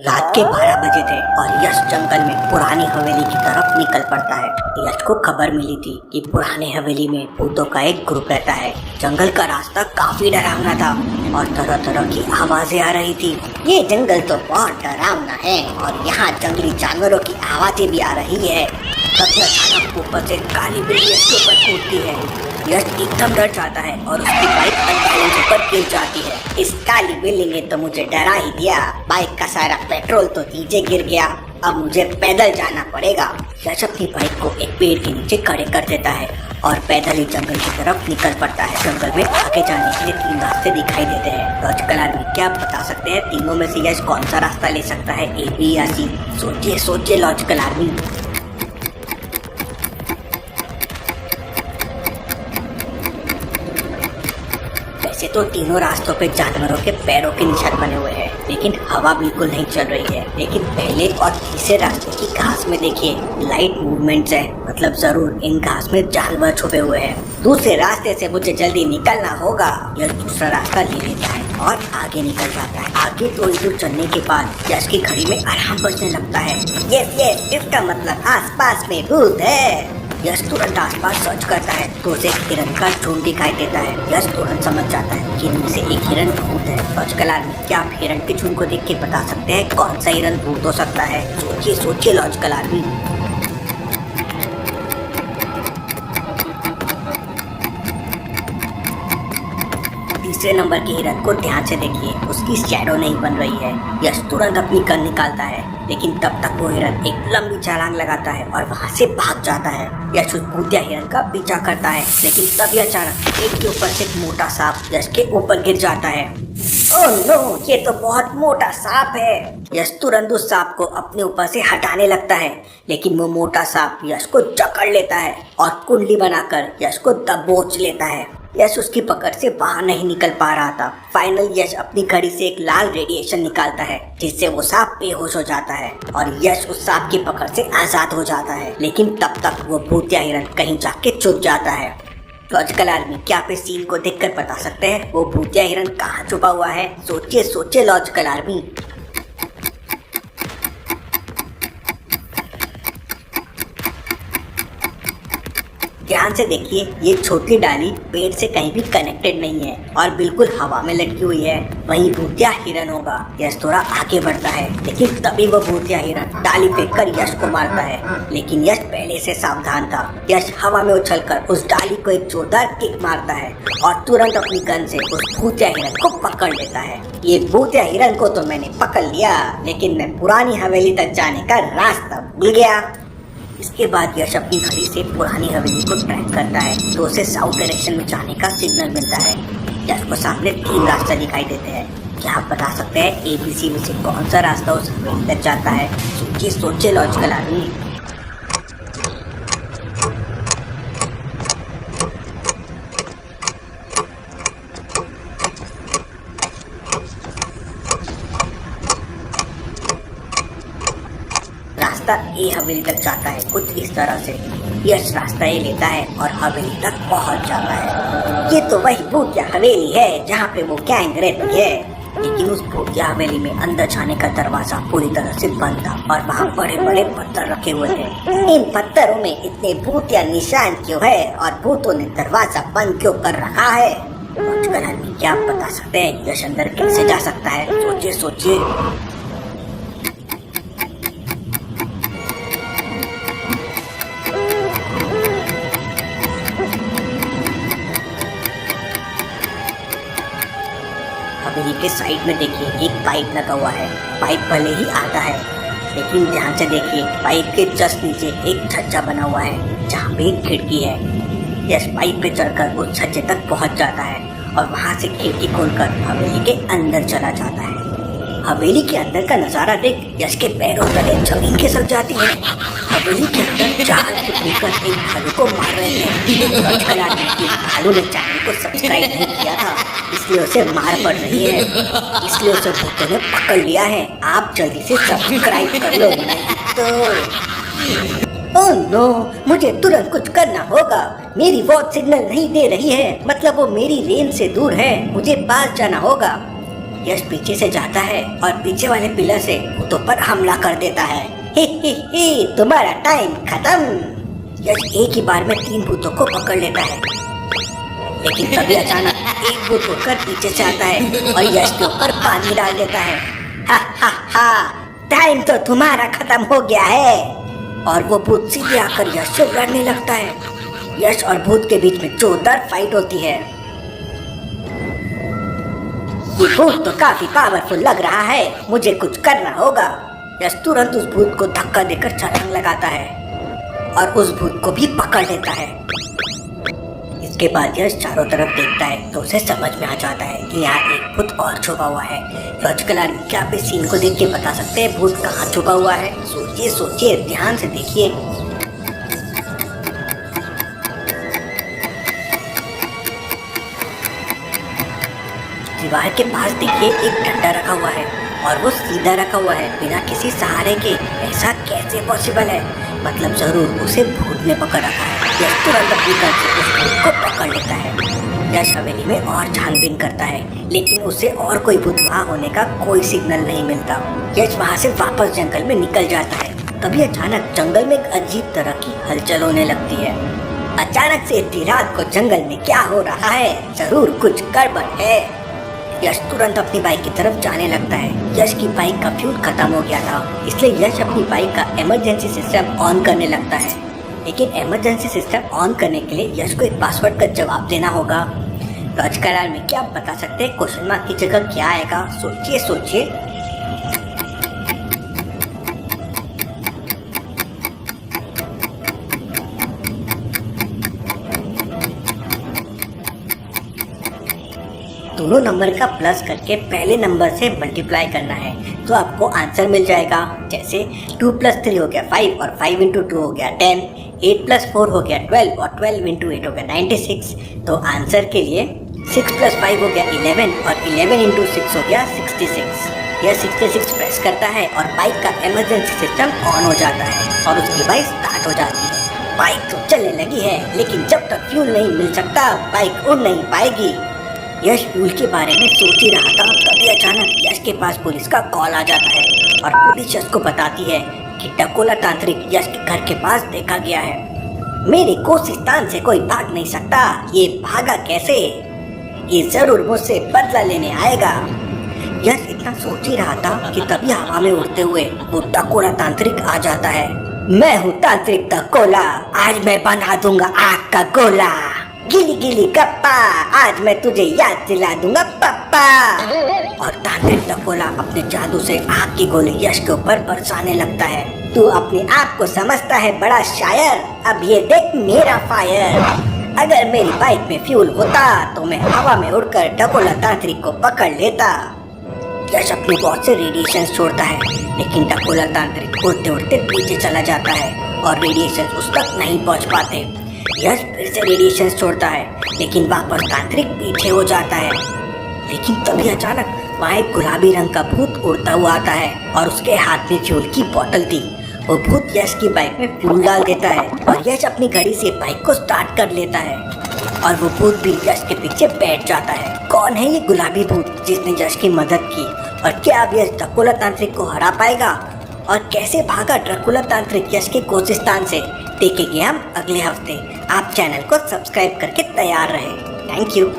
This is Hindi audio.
रात के 12 बजे थे और यश जंगल में पुरानी हवेली की तरफ निकल पड़ता है। यश को खबर मिली थी कि पुरानी हवेली में भूतों का एक ग्रुप रहता है। जंगल का रास्ता काफी डरावना था और तरह तरह की आवाजें आ रही थी। ये जंगल तो बहुत डरावना है और यहाँ जंगली जानवरों की आवाजें भी आ रही है। तभी अचानक ऊपर से काली बिल्ली यश के ऊपर कूदती है। यश एकदम डर जाता है और उसकी बाइक अनबैलेंस होकर गिर जाती है। इस काली बिल्ली ने तो मुझे डरा ही दिया। बाइक का सारा पेट्रोल तो नीचे गिर गया। अब मुझे पैदल जाना पड़ेगा। यश अपनी बाइक को एक पेड़ के नीचे खड़े कर देता है और पैदल ही जंगल की तरफ निकल पड़ता है। जंगल में आगे जाने के लिए 3 रास्ते दिखाई देते हैं। लॉजिकल आदमी क्या बता सकते हैं तीनों में से यश कौन सा रास्ता ले सकता है, ए, बी या सी? सोचिए सोचिए लॉजिकल आदमी। वैसे तो तीनों रास्तों पे जानवरों के पैरों के निशान बने हुए हैं, लेकिन हवा बिल्कुल नहीं चल रही है। लेकिन पहले और तीसरे रास्ते की घास में देखिए लाइट मूवमेंट्स है, मतलब जरूर इन घास में जानवर छुपे हुए हैं। दूसरे रास्ते से मुझे जल्दी निकलना होगा। यश दूसरा रास्ता ले लेता है और आगे निकल जाता है। आगे थोड़ी दूर चलने के बाद यश की घड़ी में आराम बजने लगता है। यस, इसका मतलब आसपास में भूत है। यश तुरंत आसपास सर्च करता है तो उसे एक हिरन का झुंड दिखाई देता है। यश तुरंत समझ जाता है कि इनमें से एक हिरन भूत है। लॉजिकल आदमी क्या आप हिरन के झुंड को देख के बता सकते हैं कौन सा हिरन भूत हो सकता है? सोचिए सोचिए लॉजिकल आदमी। तीसरे नंबर के हिरन को ध्यान से देखिए, उसकी शैडो नहीं बन रही है। यश तुरंत अपनी गन निकालता है, लेकिन तब तक वो हिरन एक लंबी छलांग लगाता है और वहाँ से भाग जाता है। यश उस भूतिया हिरन का पीछा करता है, लेकिन तभी अचानक एक के ऊपर से एक मोटा सांप यश के ऊपर गिर जाता है। ओह नो, ये तो बहुत मोटा सांप है। यश तुरंत उस सांप को अपने ऊपर से हटाने लगता है, लेकिन वो मोटा सांप यश को जकड़ लेता है और कुंडली बनाकर यश को दबोच लेता है। यश उसकी पकड़ से बाहर नहीं निकल पा रहा था। फाइनल यश अपनी घड़ी से एक लाल रेडिएशन निकालता है, जिससे वो सांप बेहोश हो जाता है और यश उस सांप की पकड़ से आजाद हो जाता है। लेकिन तब तक वो भूतिया हिरन कहीं जाके छुप जाता है। लॉजिकल आदमी क्या आप इस सीन को देखकर बता सकते हैं वो भूतिया हिरन कहाँ छुपा हुआ है? सोचिए सोचिए लॉजिकल आदमी। ध्यान से देखिए, ये छोटी डाली पेड़ से कहीं भी कनेक्टेड नहीं है और बिल्कुल हवा में लटकी हुई है। वहीं भूतिया हिरन होगा। यश थोड़ा आगे बढ़ता है, लेकिन तभी वो भूतिया हिरन डाली फेंककर यश को मारता है, लेकिन यश पहले से सावधान था। यश हवा में उछलकर उस डाली को एक जोरदार किक मारता है और तुरंत अपनी गन से उस भूतिया हिरन को पकड़ लेता है। ये भूतिया हिरन को तो मैंने पकड़ लिया, लेकिन मैं पुरानी हवेली तक जाने का रास्ता भूल गया। इसके बाद यश अपनी घड़ी से पुरानी हवेली को ट्रैक करता है तो उसे साउथ डायरेक्शन में जाने का सिग्नल मिलता है। यश को सामने 3 रास्ते दिखाई देते हैं। क्या आप बता सकते हैं ABC में से कौन सा रास्ता उस हवेली तक जाता है? सोचिए सोचिए लॉजिकल आदमी। रास्ता ए हवेली तक जाता है कुछ इस तरह से। यश रास्ता ए लेता है और हवेली तक पहुंच जाता है। ये तो वही भूतिया हवेली है जहाँ पे वो गैंग रहती है, लेकिन उस भूतिया हवेली में अंदर जाने का दरवाजा पूरी तरह से बंद था और वहाँ बड़े बड़े पत्थर रखे हुए थे। इन पत्थरों में इतने भूतिया निशान क्यों है और भूतों ने दरवाजा बंद क्यों कर रखा है? लॉजिकल आदमी क्या आप बता सकते हैं यश अंदर कैसे जा सकता है? सोचिए सोचिए। हवेली के साइड में देखिए एक पाइप लगा हुआ है। पाइप भले ही आता है, लेकिन ध्यान से देखिए पाइप के जस्ट नीचे एक छज्जा बना हुआ है जहाँ पे एक खिड़की है। यश पाइप पे चढ़कर उस छज्जे तक पहुँच जाता है और वहाँ से खिड़की खोलकर हवेली के अंदर चला जाता है। हवेली के अंदर का नजारा देख यश के पैरों तले जमीन खिसक जाती है। हवेली के अंदर 4 मिलकर एक भालू को मार रहे हैं। भालू ने चैनल को सब्सक्राइब नहीं किया था, इसलिए उसे मार पड़ रही है, इसलिए उसे भूतों ने पकड़ लिया है। आप जल्दी से सब्सक्राइब कर लो तो। ओह नो, मुझे तुरंत कुछ करना होगा। मेरी वॉच सिग्नल नहीं दे रही है, मतलब वो मेरी रेंज से दूर है। मुझे पास जाना होगा। यश पीछे से जाता है और पीछे वाले पिलर से भूतों पर हमला कर देता है। ही तुम्हारा टाइम खत्म। यश एक ही बार में 3 भूतों को पकड़ लेता है, लेकिन तभी अचानक एक भूत उठकर पीछे से आता है और यश के ऊपर पानी डाल देता है। हा, टाइम तो तुम्हारा खत्म हो गया है। और वो भूत सीधे आकर यश से लड़ने लगता है। यश और भूत के बीच में जोरदार फाइट होती है। ये भूत तो काफी पावरफुल लग रहा है, मुझे कुछ करना होगा। यश तुरंत उस भूत को धक्का देकर छलांग लगाता है और उस भूत को भी पकड़ लेता है। इसके बाद यश चारों तरफ देखता है तो उसे समझ में आ जाता है कि यहाँ एक भूत और छुपा हुआ है। लॉजिकल आर्मी, क्या आप इस सीन को देख के बता सकते हैं भूत कहाँ छुपा हुआ है? सोचिए, ध्यान से देखिए। दीवार के पास देखिए एक डंडा रखा हुआ है और वो सीधा रखा हुआ है बिना किसी सहारे के। ऐसा कैसे पॉसिबल है? मतलब जरूर उसे भूत ने पकड़ रखा है। यश तुरंत अपनी गन से उस भूत को पकड़ लेता है। यश हवेली में और छानबीन करता है, लेकिन उसे और कोई भूत वहाँ होने का कोई सिग्नल नहीं मिलता। यश वहाँ से वापस जंगल में निकल जाता है। तभी अचानक जंगल में एक अजीब तरह की हलचल होने लगती है। अचानक से इतनी रात को जंगल में क्या हो रहा है? जरूर कुछ गड़बड़ है। यश तुरंत अपनी बाइक की तरफ जाने लगता है। यश की बाइक का फ्यूल खत्म हो गया था, इसलिए यश अपनी बाइक का इमरजेंसी सिस्टम ऑन करने लगता है। लेकिन इमरजेंसी सिस्टम ऑन करने के लिए यश को एक पासवर्ड का जवाब देना होगा। लॉजिकल आर्मी, क्या आप बता सकते हैं क्वेश्चन मार्क की जगह क्या आएगा? सोचिए। दोनों नंबर का प्लस करके पहले नंबर से मल्टीप्लाई करना है तो आपको आंसर मिल जाएगा। जैसे 2 + 3 हो गया 5 और 5 × 2 हो गया 10, 8 + 4 हो गया 12 और 12 × 8 हो गया 96। तो आंसर के लिए 6 + 5 हो गया 11 और 11 × 6 हो गया 66। यह 66 प्रेस करता है और बाइक का इमरजेंसी सिस्टम ऑन हो जाता है और उसकी बाइक स्टार्ट हो जाती है। बाइक तो चलने लगी है, लेकिन जब तक फ्यूल नहीं मिल सकता बाइक उड़ नहीं पाएगी। यश फ्यूल के बारे में सोच ही रहा था, तभी अचानक यश के पास पुलिस का कॉल आ जाता है और पुलिस यश को बताती है कि डकोला तांत्रिक यश के घर के पास देखा गया है। मेरे कोसिस्तान से कोई भाग नहीं सकता, ये भागा कैसे? ये जरूर मुझसे बदला लेने आएगा। यश इतना सोच ही रहा था कि तभी हवा में उड़ते हुए वो डकोला तांत्रिक आ जाता है। मैं हूँ तांत्रिक डकोला, आज मैं बना दूंगा आग का गोला। गिली गिली कप्पा, आज मैं तुझे याद दिला दूंगा पप्पा। और तांत्रिक डकोला अपने जादू से आग की गोली यश के ऊपर बरसाने लगता है। तू अपने आप को समझता है बड़ा शायर, अब ये देख मेरा फायर। अगर मेरी बाइक में फ्यूल होता तो मैं हवा में उड़कर डकोला तांत्रिक को पकड़ लेता। यश अपनी बहुत से रेडिएशन छोड़ता है, लेकिन डकोला तांत्रिक उड़ते उड़ते पीछे चला जाता है और रेडिएशन उस तक नहीं पहुंच पाते। यश फिर से रेडिएशन छोड़ता है, लेकिन वापस तांत्रिक पीछे हो जाता है। लेकिन तभी अचानक वहाँ एक गुलाबी रंग का भूत उड़ता हुआ आता है और उसके हाथ में फ्यूल की बोतल थी। वो भूत यश की बाइक में फ्यूल डाल देता है और यश अपनी घड़ी से बाइक को स्टार्ट कर लेता है और वो भूत भी यश के पीछे बैठ जाता है। कौन है ये गुलाबी भूत जिसने यश की मदद की और क्या अब यश डकोला तांत्रिक को हरा पाएगा? और कैसे भागा डकोला तांत्रिक यश के कोसिस्तान से, देखेंगे हम अगले हफ्ते। आप चैनल को सब्सक्राइब करके तैयार रहें। Thank you.